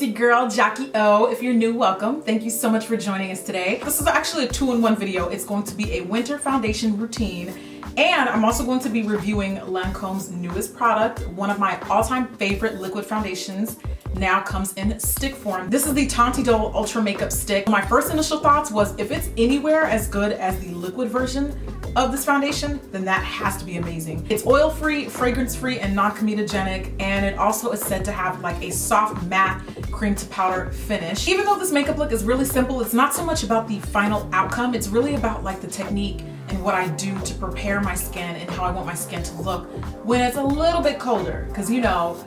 it's your girl, Jackie O. If you're new, welcome. Thank you so much for joining us today. This is actually a two-in-one video. It's going to be a winter foundation routine, and I'm also going to be reviewing Lancome's newest product, one of my all-time favorite liquid foundations. Now comes in stick form. This is the Teint Idole Ultra Makeup Stick. My first initial thoughts was if it's anywhere as good as the liquid version of this foundation, then that has to be amazing. It's oil-free, fragrance-free, and non-comedogenic, and it also is said to have like a soft matte cream to powder finish. Even though this makeup look is really simple, it's not so much about the final outcome. It's really about like the technique and what I do to prepare my skin and how I want my skin to look when it's a little bit colder. Because you know,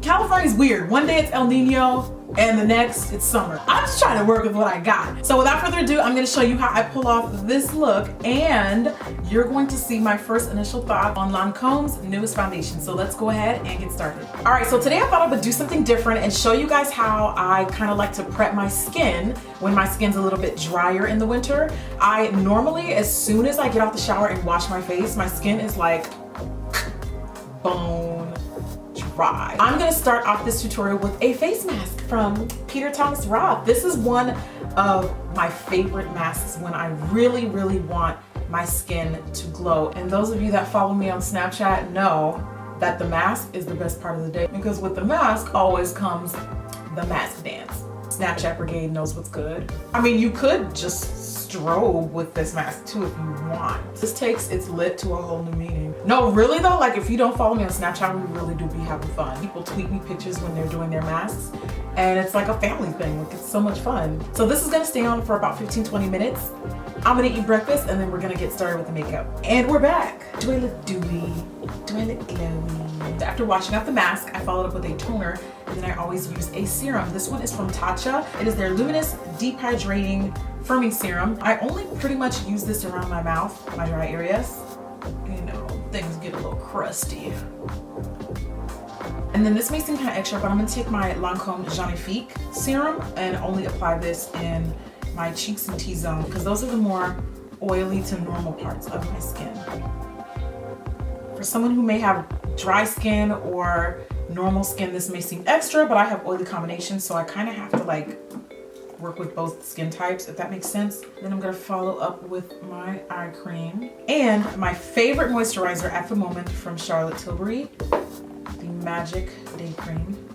California's weird. One day it's El Nino and the next it's summer. I'm just trying to work with what I got. So without further ado, I'm gonna show you how I pull off this look, and you're going to see my first initial thought on Lancome's newest foundation. So let's go ahead and get started. All right, so today I thought I would do something different and show you guys how I kind of like to prep my skin when my skin's a little bit drier in the winter. I normally, as soon as I get out the shower and wash my face, my skin is like bone dry. I'm gonna start off this tutorial with a face mask from Peter Thomas Roth. This is one of my favorite masks when I really want my skin to glow. And those of you that follow me on Snapchat know that the mask is the best part of the day, because with the mask always comes the mask dance. Snapchat Brigade knows what's good. I mean, you could just strobe with this mask too if you want. This takes its lit to a whole new meaning. No, really though, like if you don't follow me on Snapchat, we really do be having fun. People tweet me pictures when they're doing their masks, and it's like a family thing. Like, it's so much fun. So this is gonna stay on for about 15-20 minutes. I'm gonna eat breakfast and then we're gonna get started with the makeup. And we're back. Do I look dewy? Do I look glowy? After washing off the mask, I followed up with a toner, and then I always use a serum. This one is from Tatcha. It is their Luminous Deep Hydrating Firming Serum. I only pretty much use this around my mouth, my dry areas. You know, things get a little crusty. And then this may seem kind of extra, but I'm gonna take my Lancome Magnifique serum and only apply this in my cheeks and T-zone, because those are the more oily to normal parts of my skin. For someone who may have dry skin or normal skin, this may seem extra, but I have oily combinations, so I kind of have to like work with both skin types, if that makes sense. Then I'm gonna follow up with my eye cream and my favorite moisturizer at the moment from Charlotte Tilbury, the Magic Day Cream.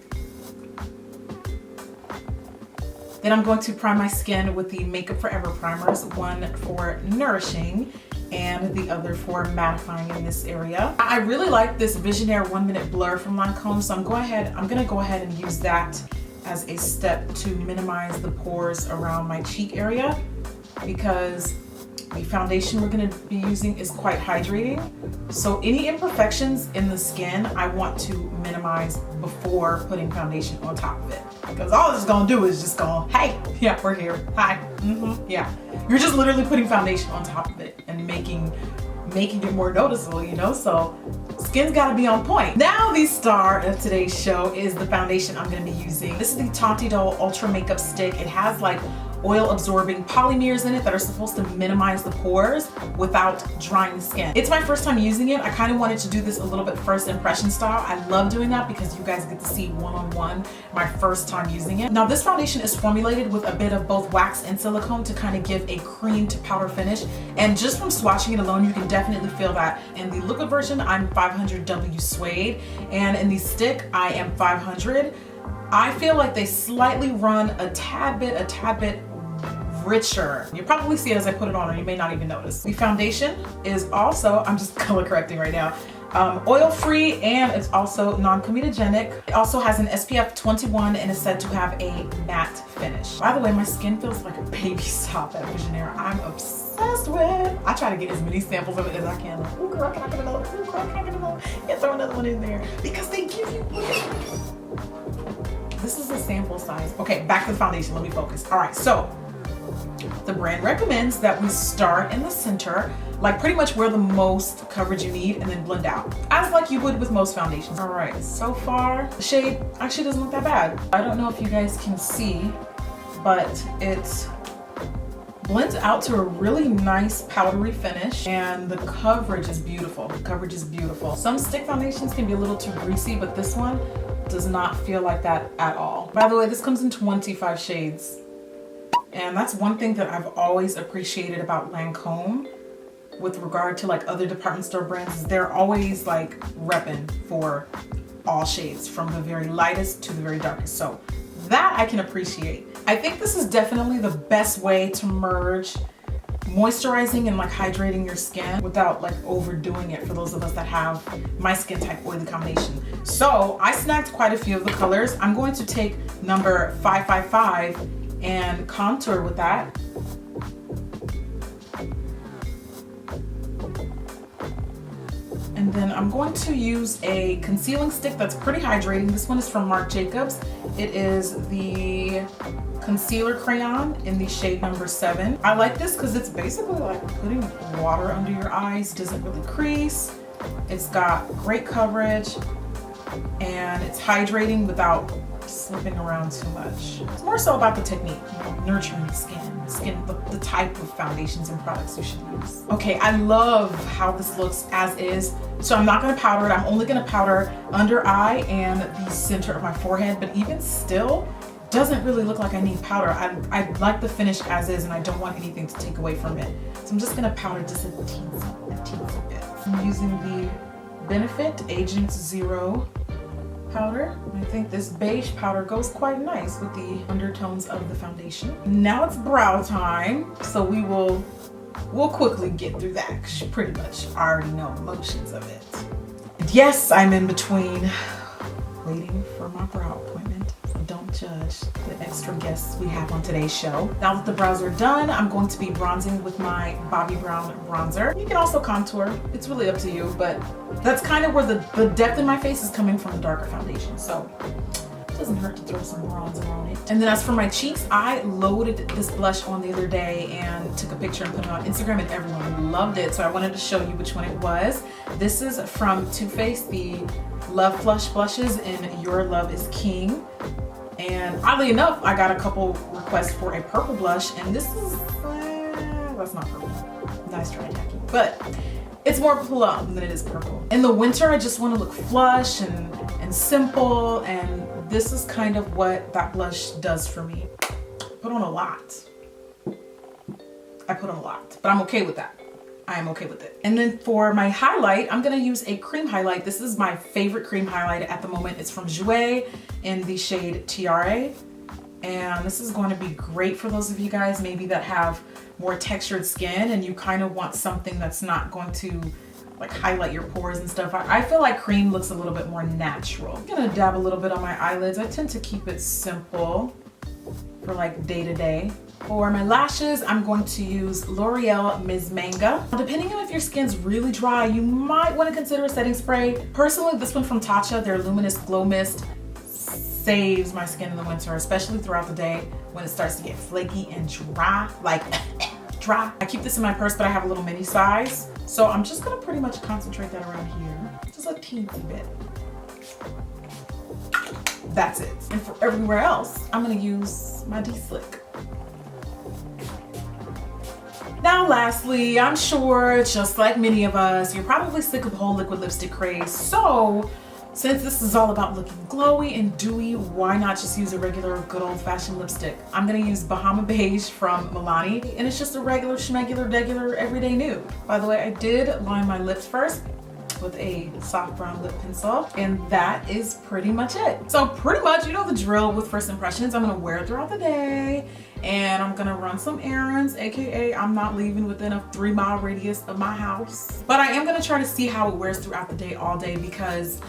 Then I'm going to prime my skin with the Makeup Forever primers, one for nourishing and the other for mattifying in this area. I really like this Visionnaire 1 Minute Blur from Lancome, so I'm gonna go ahead and use that as a step to minimize the pores around my cheek area, because the foundation we're going to be using is quite hydrating. So any imperfections in the skin, I want to minimize before putting foundation on top of it. Because all it's going to do is just go, hey, yeah, we're here. Hi. Yeah. You're just literally putting foundation on top of it and making it more noticeable, you know? So skin's gotta be on point. Now the star of today's show is the foundation I'm gonna be using. This is the Teint Idole Ultra Makeup Stick. It has like oil absorbing polymers in it that are supposed to minimize the pores without drying the skin. It's my first time using it. I kind of wanted to do this a little bit first impression style. I love doing that because you guys get to see one-on-one my first time using it. Now this foundation is formulated with a bit of both wax and silicone to kind of give a cream to powder finish, and just from swatching it alone you can definitely feel that. In the liquid version I'm 500W suede, and in the stick I am 500. I feel like they slightly run a tad bit richer. You'll probably see it as I put it on, or you may not even notice. The foundation is also, I'm just color correcting right now, oil-free, and it's also non-comedogenic. It also has an SPF 21 and is said to have a matte finish. By the way, my skin feels like a baby sop at Visionnaire. I'm obsessed with. I try to get as many samples of it as I can. Like, ooh girl, can I get another? Ooh girl, can I get another? Yeah, throw another one in there because they give you. This is a sample size. Okay, back to the foundation. Let me focus. All right, so the brand recommends that we start in the center, like pretty much where the most coverage you need, and then blend out, as like you would with most foundations. All right, so far, the shade actually doesn't look that bad. I don't know if you guys can see, but it blends out to a really nice powdery finish, and the coverage is beautiful. The coverage is beautiful. Some stick foundations can be a little too greasy, but this one, does not feel like that at all. By the way, this comes in 25 shades. And that's one thing that I've always appreciated about Lancome with regard to like other department store brands, is they're always like repping for all shades from the very lightest to the very darkest. So that I can appreciate. I think this is definitely the best way to merge moisturizing and like hydrating your skin without like overdoing it for those of us that have my skin type oily combination. So I snagged quite a few of the colors. I'm going to take number 555 and contour with that. And then I'm going to use a concealing stick that's pretty hydrating. This one is from Marc Jacobs. It is the concealer crayon in the shade number 7. I like this because it's basically like putting water under your eyes. Doesn't really crease. It's got great coverage and it's hydrating without slipping around too much. It's more so about the technique, you know, nurturing the skin, the type of foundations and products you should use. Okay, I love how this looks as is. So I'm not gonna powder it. I'm only gonna powder under eye and the center of my forehead, but even still, doesn't really look like I need powder. I like the finish as is and I don't want anything to take away from it. So I'm just gonna powder just a teensy bit. I'm using the Benefit Agent Zero powder. I think this beige powder goes quite nice with the undertones of the foundation. Now it's brow time, so we'll quickly get through that because you pretty much already know the motions of it. And yes, I'm in between waiting for my brow appointment, so don't judge the extra guests we have on today's show. Now that the brows are done, I'm going to be bronzing with my Bobbi Brown bronzer. You can also contour, it's really up to you, but that's kind of where the depth in my face is coming from the darker foundation, so it doesn't hurt to throw some bronzer on it. And then as for my cheeks, I loaded this blush on the other day and took a picture and put it on Instagram and everyone loved it, so I wanted to show you which one it was. This is from Too Faced, the Love Flush blushes in Your Love is King. And oddly enough, I got a couple requests for a purple blush, and this is, that's not purple. Nice try, Jackie. But it's more plum than it is purple. In the winter, I just want to look flush and simple, and this is kind of what that blush does for me. Put on a lot. I put on a lot, but I'm okay with that. I am okay with it. And then for my highlight, I'm gonna use a cream highlight. This is my favorite cream highlight at the moment. It's from Jouer in the shade Tiare. And this is going to be great for those of you guys maybe that have more textured skin and you kind of want something that's not going to like highlight your pores and stuff. I feel like cream looks a little bit more natural. I'm gonna dab a little bit on my eyelids. I tend to keep it simple for like day to day. For my lashes, I'm going to use L'Oreal Ms. Manga. Depending on if your skin's really dry, you might want to consider a setting spray. Personally, this one from Tatcha, their Luminous Glow Mist, saves my skin in the winter, especially throughout the day when it starts to get flaky and dry, like dry. I keep this in my purse, but I have a little mini size. So I'm just gonna pretty much concentrate that around here. Just a teensy bit. That's it. And for everywhere else, I'm gonna use my D-Slick. Now lastly, I'm sure just like many of us, you're probably sick of the whole liquid lipstick craze. So since this is all about looking glowy and dewy, why not just use a regular good old-fashioned lipstick? I'm gonna use Bahama Beige from Milani, and it's just a regular schmegular degular everyday nude. By the way, I did line my lips first with a soft brown lip pencil, and that is pretty much it. So pretty much, you know the drill with first impressions. I'm gonna wear it throughout the day, and I'm gonna run some errands, aka I'm not leaving within a 3-mile radius of my house. But I am gonna try to see how it wears throughout the day, all day, because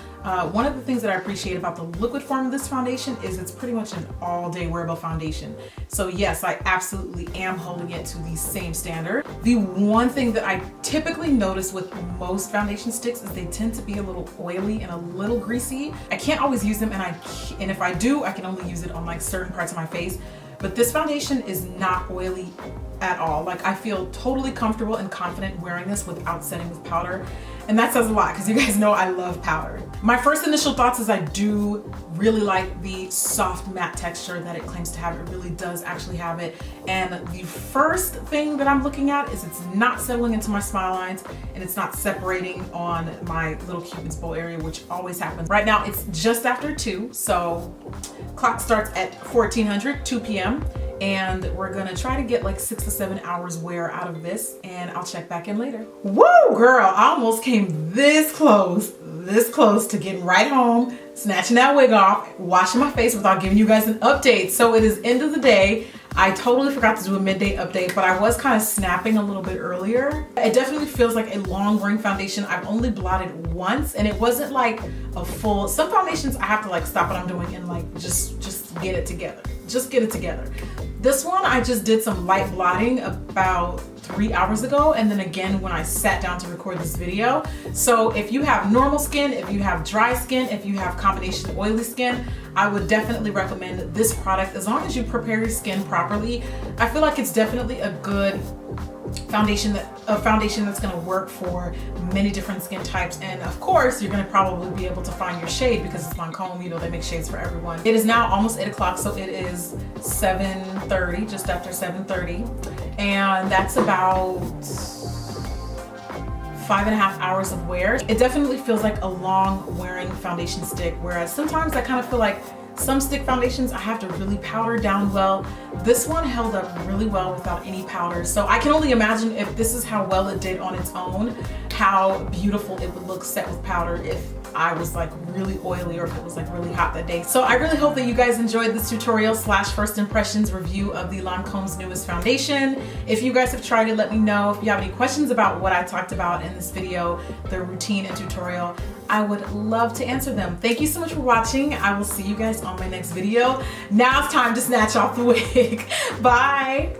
one of the things that I appreciate about the liquid form of this foundation is it's pretty much an all-day wearable foundation. So yes, I absolutely am holding it to the same standard. The one thing that I typically notice with most foundation sticks is they tend to be a little oily and a little greasy. I can't always use them, and if I do, I can only use it on like certain parts of my face. But this foundation is not oily at all. Like, I feel totally comfortable and confident wearing this without setting with powder. And that says a lot because you guys know I love powder. My first initial thoughts is I do really like the soft matte texture that it claims to have. It really does actually have it. And the first thing that I'm looking at is it's not settling into my smile lines and it's not separating on my little Cupid's bow area, which always happens. Right now it's just after 2, so clock starts at 1400, 2 p.m. and we're gonna try to get like 6 to 7 hours wear out of this, and I'll check back in later. Woo, girl, I almost came this close to getting right home, snatching that wig off, washing my face without giving you guys an update. So it is end of the day. I totally forgot to do a midday update, but I was kind of snapping a little bit earlier. It definitely feels like a long wearing foundation. I've only blotted once and it wasn't like a full, some foundations I have to like stop what I'm doing and like just get it together. Just get it together. This one, I just did some light blotting about 3 hours ago, and then again when I sat down to record this video. So if you have normal skin, if you have dry skin, if you have combination oily skin, I would definitely recommend this product as long as you prepare your skin properly. I feel like it's definitely a good foundation that's going to work for many different skin types, and of course you're going to probably be able to find your shade because it's Lancome, you know, they make shades for everyone. It is now almost 8 o'clock, so it is 7:30, just after 7:30, and that's about 5.5 hours of wear. It definitely feels like a long wearing foundation stick, whereas sometimes I kind of feel like some stick foundations I have to really powder down well. This one held up really well without any powder. So I can only imagine if this is how well it did on its own, how beautiful it would look set with powder if I was like really oily or if it was like really hot that day. So I really hope that you guys enjoyed this tutorial slash first impressions review of the Lancome's newest foundation. If you guys have tried it, let me know. If you have any questions about what I talked about in this video, the routine and tutorial, I would love to answer them. Thank you so much for watching. I will see you guys on my next video. Now it's time to snatch off the wig. Bye.